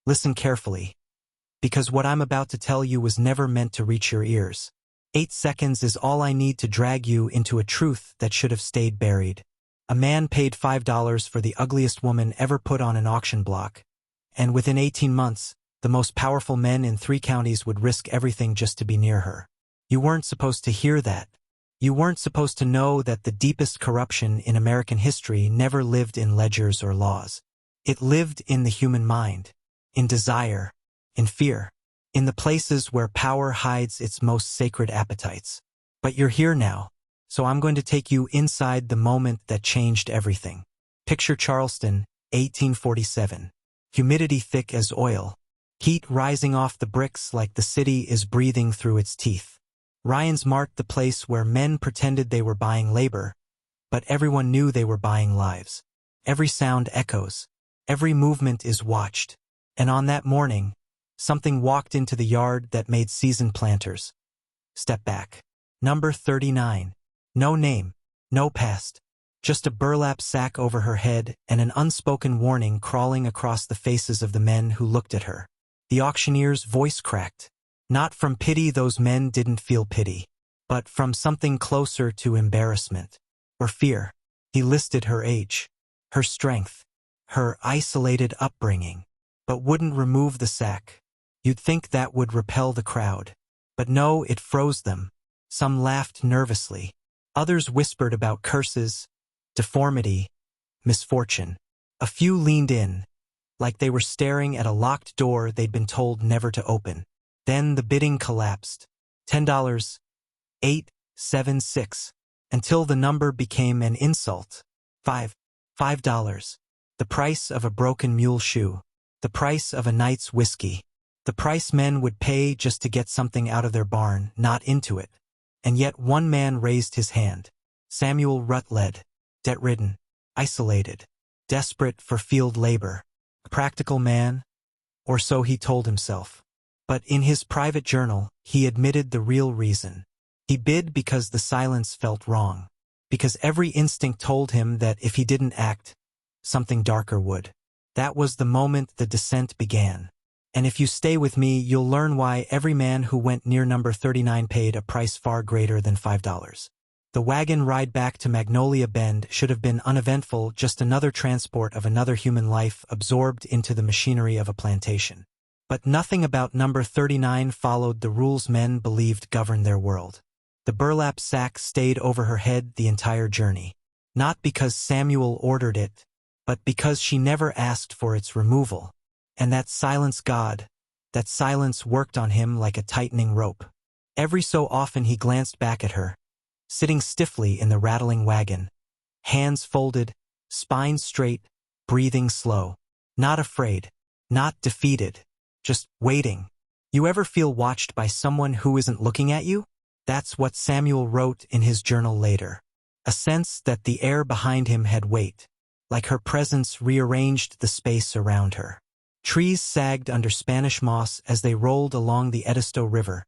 Listen carefully, because what I'm about to tell you was never meant to reach your ears. 8 seconds is all I need to drag you into a truth that should have stayed buried. A man paid $5 for the ugliest woman ever put on an auction block, and within 18 months, the most powerful men in 3 counties would risk everything just to be near her. You weren't supposed to hear that. You weren't supposed to know that the deepest corruption in American history never lived in ledgers or laws. It lived in the human mind, in desire, in fear, in the places where power hides its most sacred appetites. But you're here now, so I'm going to take you inside the moment that changed everything. Picture Charleston, 1847. Humidity thick as oil. Heat rising off the bricks like the city is breathing through its teeth. Ryan's marked the place where men pretended they were buying labor, but everyone knew they were buying lives. Every sound echoes. Every movement is watched. And on that morning, something walked into the yard that made seasoned planters step back. Number 39. No name, no past. Just a burlap sack over her head and an unspoken warning crawling across the faces of the men who looked at her. The auctioneer's voice cracked. Not from pity, those men didn't feel pity, but from something closer to embarrassment or fear. He listed her age, her strength, her isolated upbringing, but wouldn't remove the sack. You'd think that would repel the crowd. But no, it froze them. Some laughed nervously. Others whispered about curses, deformity, misfortune. A few leaned in, like they were staring at a locked door they'd been told never to open. Then the bidding collapsed. $10, 8, 7, 6, until the number became an insult. $5. The price of a broken mule shoe. The price of a night's whiskey. The price men would pay just to get something out of their barn, not into it. And yet one man raised his hand. Samuel Rutledge, debt-ridden, isolated, desperate for field labor. A practical man, or so he told himself. But in his private journal, he admitted the real reason. He bid because the silence felt wrong, because every instinct told him that if he didn't act, something darker would. That was the moment the descent began. And if you stay with me, you'll learn why every man who went near number 39 paid a price far greater than $5. The wagon ride back to Magnolia Bend should have been uneventful, just another transport of another human life absorbed into the machinery of a plantation. But nothing about number 39 followed the rules men believed governed their world. The burlap sack stayed over her head the entire journey. Not because Samuel ordered it, but because she never asked for its removal. And that silence worked on him like a tightening rope. Every so often he glanced back at her, sitting stiffly in the rattling wagon, hands folded, spine straight, breathing slow. Not afraid, not defeated, just waiting. You ever feel watched by someone who isn't looking at you? That's what Samuel wrote in his journal later. A sense that the air behind him had weight, like her presence rearranged the space around her. Trees sagged under Spanish moss as they rolled along the Edisto River,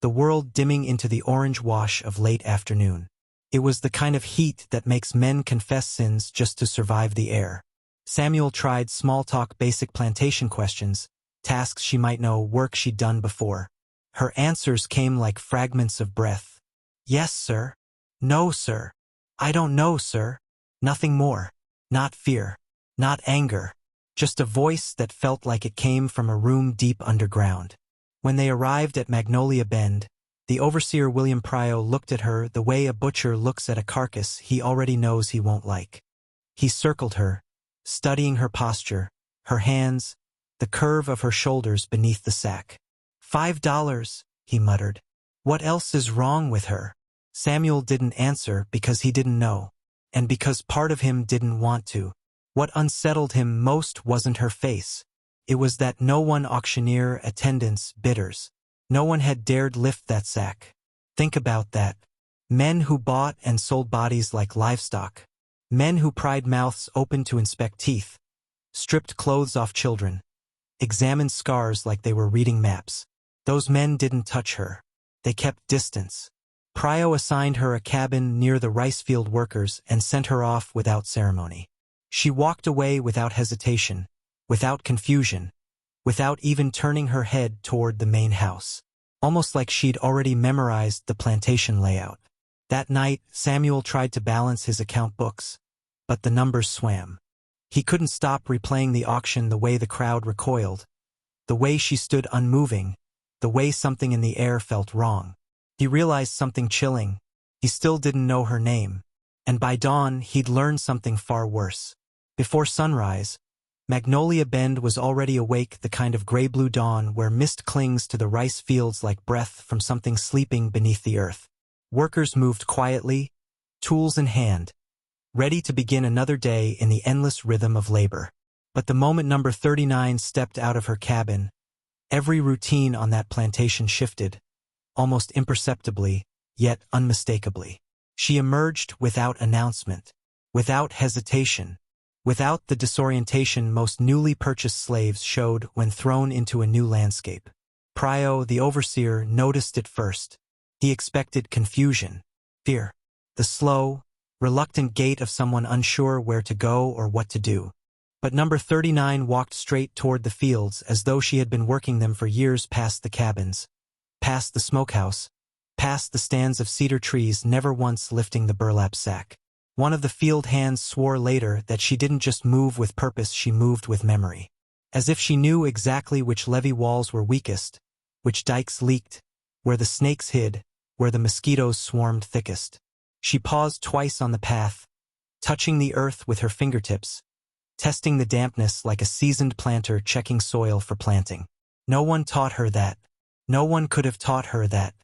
the world dimming into the orange wash of late afternoon. It was the kind of heat that makes men confess sins just to survive the air. Samuel tried small-talk basic plantation questions, tasks she might know, work she'd done before. Her answers came like fragments of breath. Yes, sir. No, sir. I don't know, sir. Nothing more. Not fear. Not anger. Just a voice that felt like it came from a room deep underground. When they arrived at Magnolia Bend, the overseer William Pryo looked at her the way a butcher looks at a carcass he already knows he won't like. He circled her, studying her posture, her hands, the curve of her shoulders beneath the sack. $5, he muttered. What else is wrong with her? Samuel didn't answer because he didn't know, and because part of him didn't want to. What unsettled him most wasn't her face. It was that no one, auctioneer, attendants, bidders, no one had dared lift that sack. Think about that. Men who bought and sold bodies like livestock. Men who pried mouths open to inspect teeth, stripped clothes off children, examined scars like they were reading maps. Those men didn't touch her. They kept distance. Pryo assigned her a cabin near the rice field workers and sent her off without ceremony. She walked away without hesitation, without confusion, without even turning her head toward the main house, almost like she'd already memorized the plantation layout. That night, Samuel tried to balance his account books, but the numbers swam. He couldn't stop replaying the auction, the way the crowd recoiled, the way she stood unmoving, the way something in the air felt wrong. He realized something chilling. He still didn't know her name, and by dawn he'd learned something far worse. Before sunrise, Magnolia Bend was already awake, the kind of gray-blue dawn where mist clings to the rice fields like breath from something sleeping beneath the earth. Workers moved quietly, tools in hand, ready to begin another day in the endless rhythm of labor. But the moment number 39 stepped out of her cabin, every routine on that plantation shifted, almost imperceptibly, yet unmistakably. She emerged without announcement, without hesitation, without the disorientation most newly purchased slaves showed when thrown into a new landscape. Prio, the overseer, noticed it first. He expected confusion, fear, the slow, reluctant gait of someone unsure where to go or what to do. But number 39 walked straight toward the fields as though she had been working them for years, past the cabins, past the smokehouse, past the stands of cedar trees, never once lifting the burlap sack. One of the field hands swore later that she didn't just move with purpose, she moved with memory. As if she knew exactly which levee walls were weakest, which dikes leaked, where the snakes hid, where the mosquitoes swarmed thickest. She paused twice on the path, touching the earth with her fingertips, testing the dampness like a seasoned planter checking soil for planting. No one taught her that. No one could have taught her that.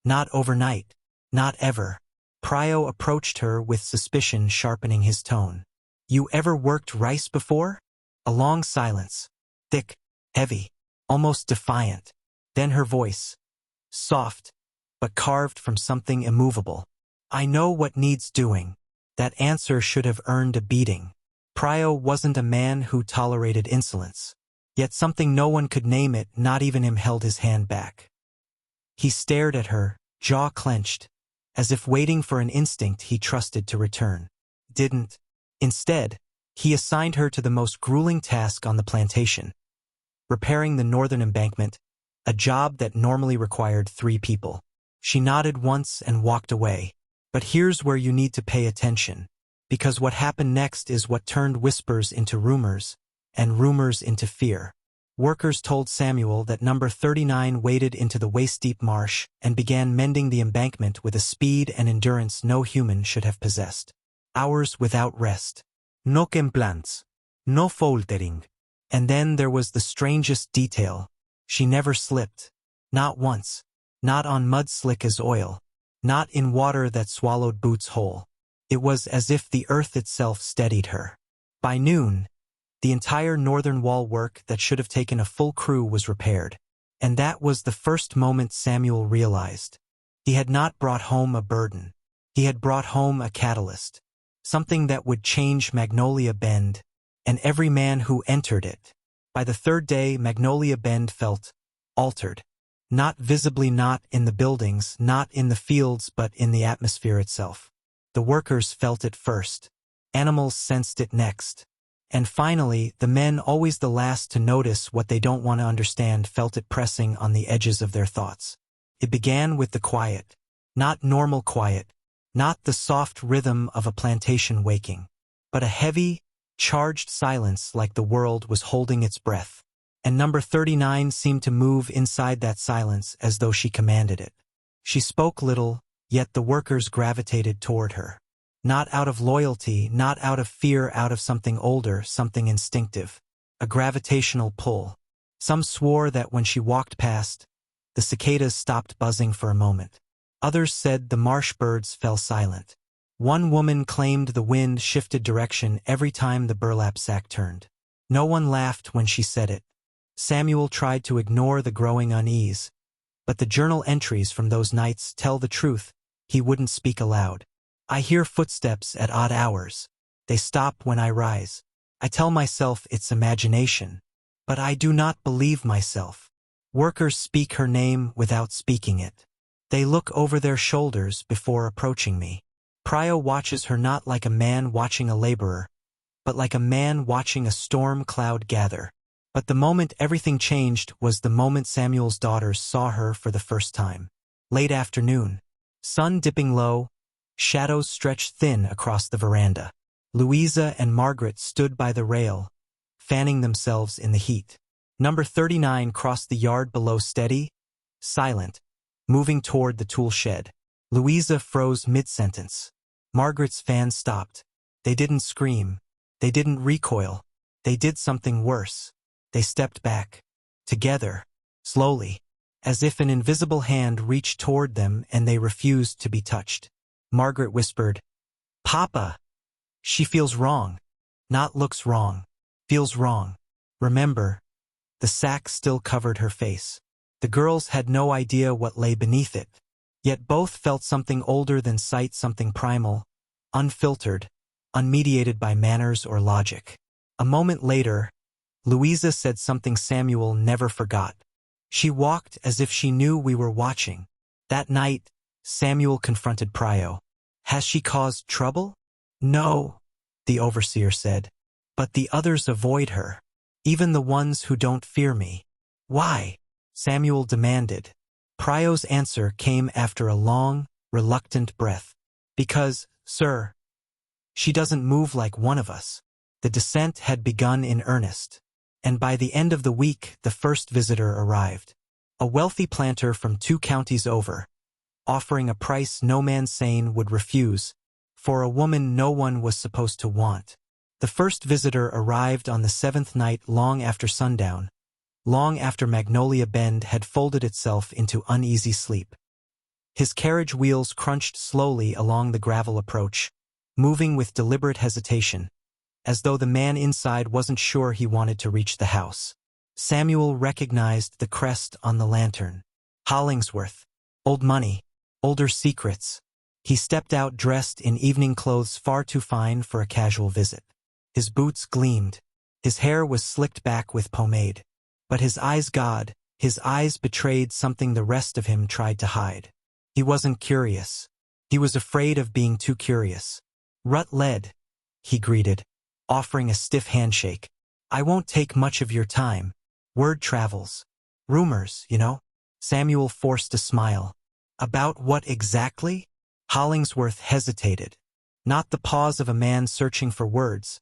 Not overnight. Not ever. Prio approached her with suspicion, sharpening his tone. "You ever worked rice before?" A long silence. Thick, heavy, almost defiant. Then her voice. Soft, but carved from something immovable. "I know what needs doing." That answer should have earned a beating. Prio wasn't a man who tolerated insolence. Yet something no one could name it, not even him, held his hand back. He stared at her, jaw clenched, as if waiting for an instinct he trusted to return. Didn't. Instead, he assigned her to the most grueling task on the plantation. Repairing the northern embankment, a job that normally required 3 people. She nodded once and walked away. But here's where you need to pay attention. Because what happened next is what turned whispers into rumors, and rumors into fear. Workers told Samuel that number 39 waded into the waist-deep marsh and began mending the embankment with a speed and endurance no human should have possessed. Hours without rest. No complaints. No faltering. And then there was the strangest detail. She never slipped. Not once. Not on mud slick as oil. Not in water that swallowed boots whole. It was as if the earth itself steadied her. By noon, the entire northern wall work that should have taken a full crew was repaired. And that was the first moment Samuel realized. He had not brought home a burden. He had brought home a catalyst. Something that would change Magnolia Bend, and every man who entered it. By the 3rd day, Magnolia Bend felt altered. Not visibly, not in the buildings, not in the fields, but in the atmosphere itself. The workers felt it first. Animals sensed it next. And finally, the men, always the last to notice what they don't want to understand, felt it pressing on the edges of their thoughts. It began with the quiet. Not normal quiet. Not the soft rhythm of a plantation waking. But a heavy, charged silence, like the world was holding its breath. And number 39 seemed to move inside that silence as though she commanded it. She spoke little, yet the workers gravitated toward her. Not out of loyalty, not out of fear, out of something older, something instinctive. A gravitational pull. Some swore that when she walked past, the cicadas stopped buzzing for a moment. Others said the marsh birds fell silent. One woman claimed the wind shifted direction every time the burlap sack turned. No one laughed when she said it. Samuel tried to ignore the growing unease. But the journal entries from those nights tell the truth. He wouldn't speak aloud. "I hear footsteps at odd hours. They stop when I rise. I tell myself it's imagination. But I do not believe myself." Workers speak her name without speaking it. They look over their shoulders before approaching me. Prio watches her not like a man watching a laborer, but like a man watching a storm cloud gather. But the moment everything changed was the moment Samuel's daughters saw her for the first time. Late afternoon. Sun dipping low, shadows stretched thin across the veranda. Louisa and Margaret stood by the rail, fanning themselves in the heat. Number 39 crossed the yard below steady, silent, moving toward the tool shed. Louisa froze mid-sentence. Margaret's fan stopped. They didn't scream. They didn't recoil. They did something worse. They stepped back. Together. Slowly. As if an invisible hand reached toward them and they refused to be touched. Margaret whispered, "Papa." "She feels wrong. Not looks wrong. Feels wrong. Remember." The sack still covered her face. The girls had no idea what lay beneath it. Yet both felt something older than sight, something primal, unfiltered, unmediated by manners or logic. A moment later, Louisa said something Samuel never forgot. She walked as if she knew we were watching. That night, Samuel confronted Pryo. "Has she caused trouble?" "No," the overseer said. "But the others avoid her. Even the ones who don't fear me." "Why?" Samuel demanded. Pryo's answer came after a long, reluctant breath. "Because, sir, she doesn't move like one of us." The descent had begun in earnest. And by the end of the week, the first visitor arrived. A wealthy planter from 2 counties over, offering a price no man sane would refuse, for a woman no one was supposed to want. The first visitor arrived on the 7th night, long after sundown, long after Magnolia Bend had folded itself into uneasy sleep. His carriage wheels crunched slowly along the gravel approach, moving with deliberate hesitation, as though the man inside wasn't sure he wanted to reach the house. Samuel recognized the crest on the lantern. Hollingsworth. Old money. Older secrets. He stepped out dressed in evening clothes far too fine for a casual visit. His boots gleamed. His hair was slicked back with pomade. But his eyes betrayed something the rest of him tried to hide. He wasn't curious. He was afraid of being too curious. "Rutledge," he greeted, offering a stiff handshake. "I won't take much of your time. Word travels. Rumors, you know." Samuel forced a smile. "About what exactly?" Hollingsworth hesitated. Not the pause of a man searching for words,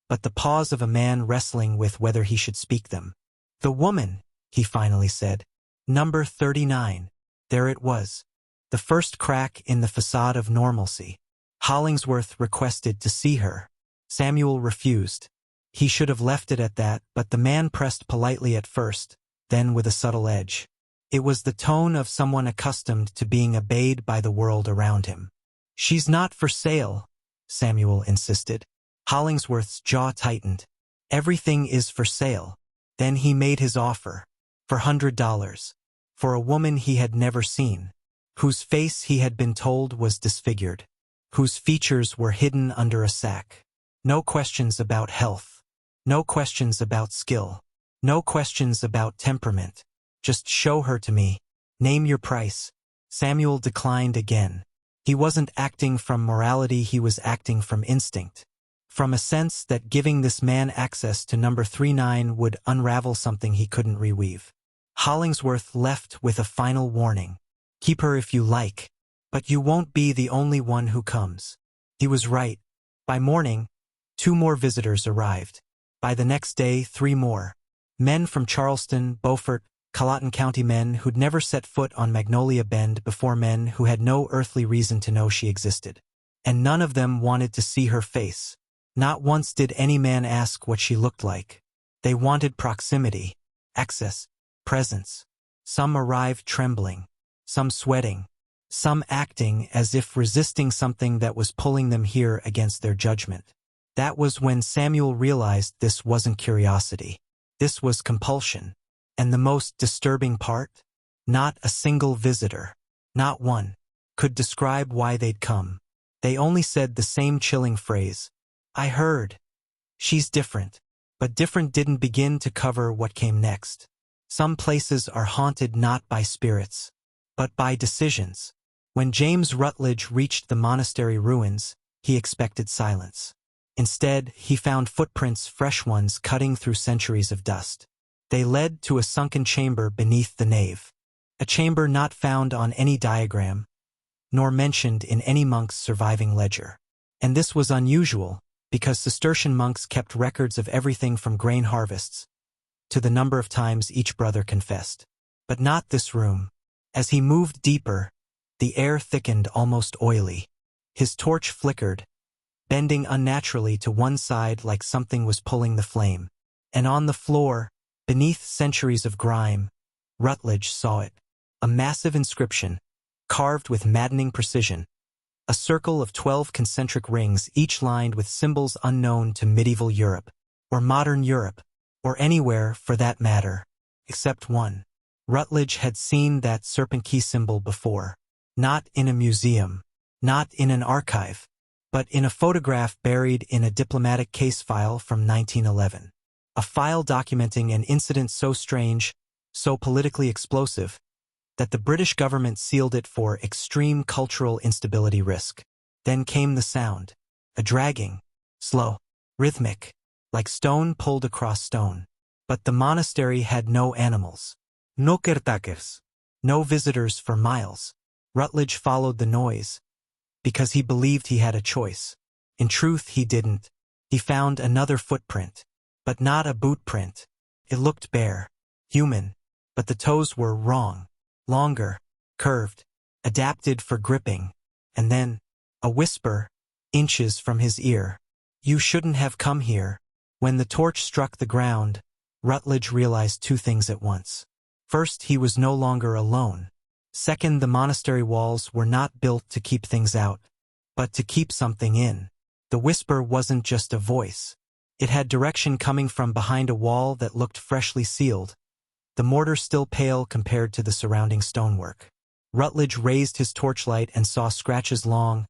but the pause of a man wrestling with whether he should speak them. "The woman," he finally said. "Number 39. There it was. The first crack in the facade of normalcy. Hollingsworth requested to see her. Samuel refused. He should have left it at that, but the man pressed politely at first, then with a subtle edge. It was the tone of someone accustomed to being obeyed by the world around him. "She's not for sale," Samuel insisted. Hollingsworth's jaw tightened. "Everything is for sale." Then he made his offer. For $100. For a woman he had never seen. Whose face he had been told was disfigured. Whose features were hidden under a sack. No questions about health. No questions about skill. No questions about temperament. "Just show her to me. Name your price." Samuel declined again. He wasn't acting from morality, he was acting from instinct. From a sense that giving this man access to number 39 would unravel something he couldn't reweave. Hollingsworth left with a final warning. "Keep her if you like, but you won't be the only one who comes." He was right. By morning, 2 more visitors arrived. By the next day, 3 more. Men from Charleston, Beaufort, Colleton County, men who'd never set foot on Magnolia Bend before, men who had no earthly reason to know she existed. And none of them wanted to see her face. Not once did any man ask what she looked like. They wanted proximity, access, presence. Some arrived trembling, some sweating, some acting as if resisting something that was pulling them here against their judgment. That was when Samuel realized this wasn't curiosity. This was compulsion. And the most disturbing part? Not a single visitor, not one, could describe why they'd come. They only said the same chilling phrase. "I heard. She's different." But different didn't begin to cover what came next. Some places are haunted not by spirits, but by decisions. When James Rutledge reached the monastery ruins, he expected silence. Instead, he found footprints, fresh ones cutting through centuries of dust. They led to a sunken chamber beneath the nave. A chamber not found on any diagram, nor mentioned in any monk's surviving ledger. And this was unusual, because Cistercian monks kept records of everything from grain harvests to the number of times each brother confessed. But not this room. As he moved deeper, the air thickened almost oily. His torch flickered, bending unnaturally to one side like something was pulling the flame. And on the floor, beneath centuries of grime, Rutledge saw it. A massive inscription, carved with maddening precision. A circle of 12 concentric rings, each lined with symbols unknown to medieval Europe, or modern Europe, or anywhere for that matter, except one. Rutledge had seen that serpent key symbol before. Not in a museum, not in an archive, but in a photograph buried in a diplomatic case file from 1911. A file documenting an incident so strange, so politically explosive, that the British government sealed it for extreme cultural instability risk. Then came the sound, a dragging, slow, rhythmic, like stone pulled across stone. But the monastery had no animals. No caretakers. No visitors for miles. Rutledge followed the noise, because he believed he had a choice. In truth, he didn't. He found another footprint, but not a boot print. It looked bare, human, but the toes were wrong. Longer, curved, adapted for gripping, and then, a whisper, inches from his ear. You shouldn't have come here. When the torch struck the ground, Rutledge realized two things at once. First, he was no longer alone. Second, the monastery walls were not built to keep things out, but to keep something in. The whisper wasn't just a voice. It had direction coming from behind a wall that looked freshly sealed, the mortar still pale compared to the surrounding stonework. Rutledge raised his torchlight and saw scratches, long,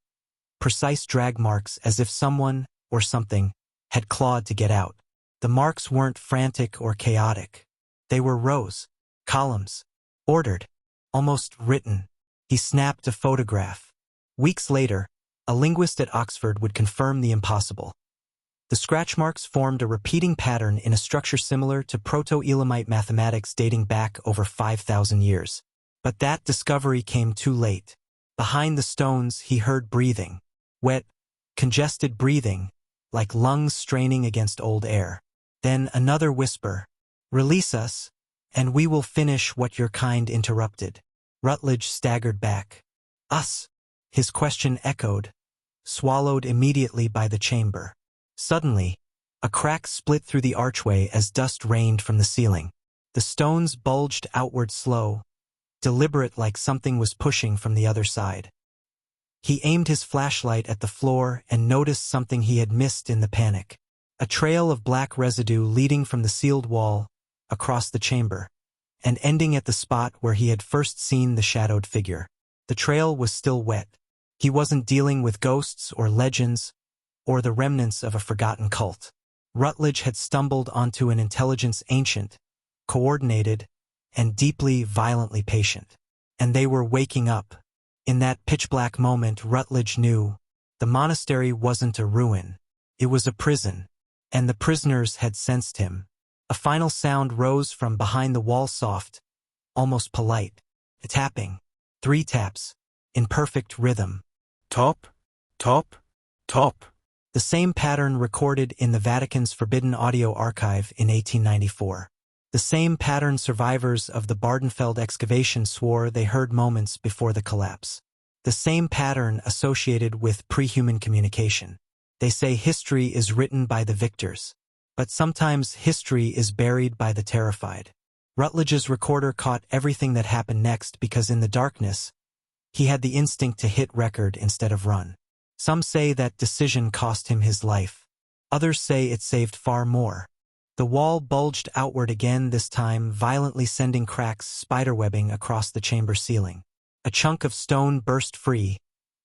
precise drag marks, as if someone, or something, had clawed to get out. The marks weren't frantic or chaotic. They were rows, columns, ordered, almost written. He snapped a photograph. Weeks later, a linguist at Oxford would confirm the impossible. The scratch marks formed a repeating pattern in a structure similar to Proto-Elamite mathematics dating back over 5,000 years. But that discovery came too late. Behind the stones, he heard breathing. Wet, congested breathing, like lungs straining against old air. Then another whisper. Release us, and we will finish what your kind interrupted. Rutledge staggered back. Us? His question echoed, swallowed immediately by the chamber. Suddenly, a crack split through the archway as dust rained from the ceiling. The stones bulged outward, slow, deliberate, like something was pushing from the other side. He aimed his flashlight at the floor and noticed something he had missed in the panic. A trail of black residue leading from the sealed wall, across the chamber, and ending at the spot where he had first seen the shadowed figure. The trail was still wet. He wasn't dealing with ghosts or legends, or the remnants of a forgotten cult. Rutledge had stumbled onto an intelligence ancient, coordinated, and deeply, violently patient. And they were waking up. In that pitch-black moment, Rutledge knew the monastery wasn't a ruin. It was a prison, and the prisoners had sensed him. A final sound rose from behind the wall, soft, almost polite. A tapping. 3 taps, in perfect rhythm. Top, top, top. The same pattern recorded in the Vatican's Forbidden Audio Archive in 1894. The same pattern survivors of the Bardenfeld excavation swore they heard moments before the collapse. The same pattern associated with pre-human communication. They say history is written by the victors, but sometimes history is buried by the terrified. Rutledge's recorder caught everything that happened next because in the darkness, he had the instinct to hit record instead of run. Some say that decision cost him his life. Others say it saved far more. The wall bulged outward again, this time violently sending cracks spiderwebbing across the chamber ceiling. A chunk of stone burst free,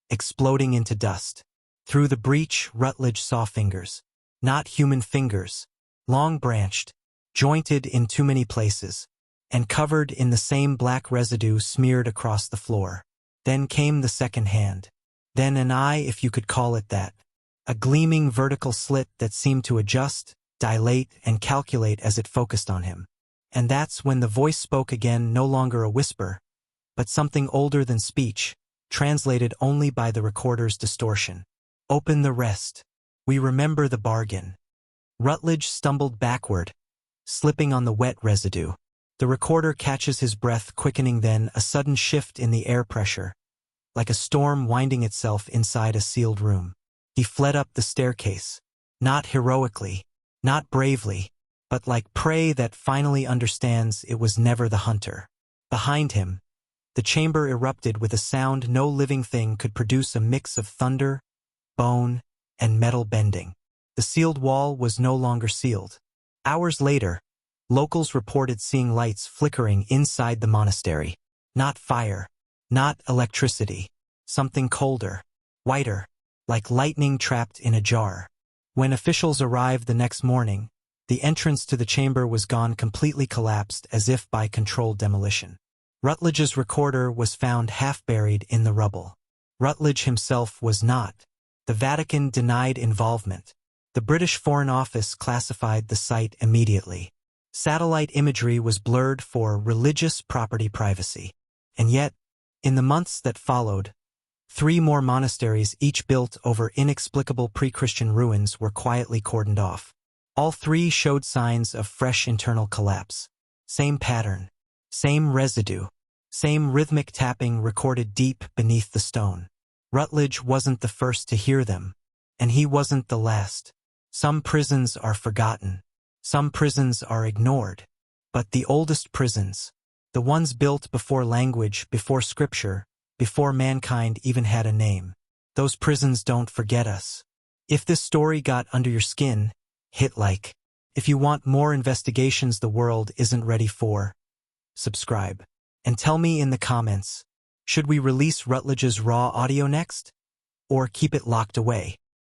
exploding into dust. Through the breach, Rutledge saw fingers. Not human fingers. Long-branched, jointed in too many places, and covered in the same black residue smeared across the floor. Then came the second hand. Then an eye, if you could call it that. A gleaming vertical slit that seemed to adjust, dilate, and calculate as it focused on him. And that's when the voice spoke again, no longer a whisper, but something older than speech, translated only by the recorder's distortion. Open the rest. We remember the bargain. Rutledge stumbled backward, slipping on the wet residue. The recorder catches his breath, quickening, then a sudden shift in the air pressure, like a storm winding itself inside a sealed room. He fled up the staircase, not heroically, not bravely, but like prey that finally understands it was never the hunter. Behind him, the chamber erupted with a sound no living thing could produce, a mix of thunder, bone, and metal bending. The sealed wall was no longer sealed. Hours later, locals reported seeing lights flickering inside the monastery. Not fire, not electricity, something colder, whiter, like lightning trapped in a jar. When officials arrived the next morning, the entrance to the chamber was gone, completely collapsed as if by controlled demolition. Rutledge's recorder was found half buried in the rubble. Rutledge himself was not. The Vatican denied involvement. The British Foreign Office classified the site immediately. Satellite imagery was blurred for religious property privacy. And yet, in the months that followed, 3 more monasteries, each built over inexplicable pre-Christian ruins, were quietly cordoned off. All 3 showed signs of fresh internal collapse. Same pattern, same residue, same rhythmic tapping recorded deep beneath the stone. Rutledge wasn't the first to hear them, and he wasn't the last. Some prisons are forgotten. Some prisons are ignored. But the oldest prisons, the ones built before language, before scripture, before mankind even had a name, those prisons don't forget us. If this story got under your skin, hit like. If you want more investigations the world isn't ready for, subscribe. And tell me in the comments, should we release Rutledge's raw audio next? Or keep it locked away?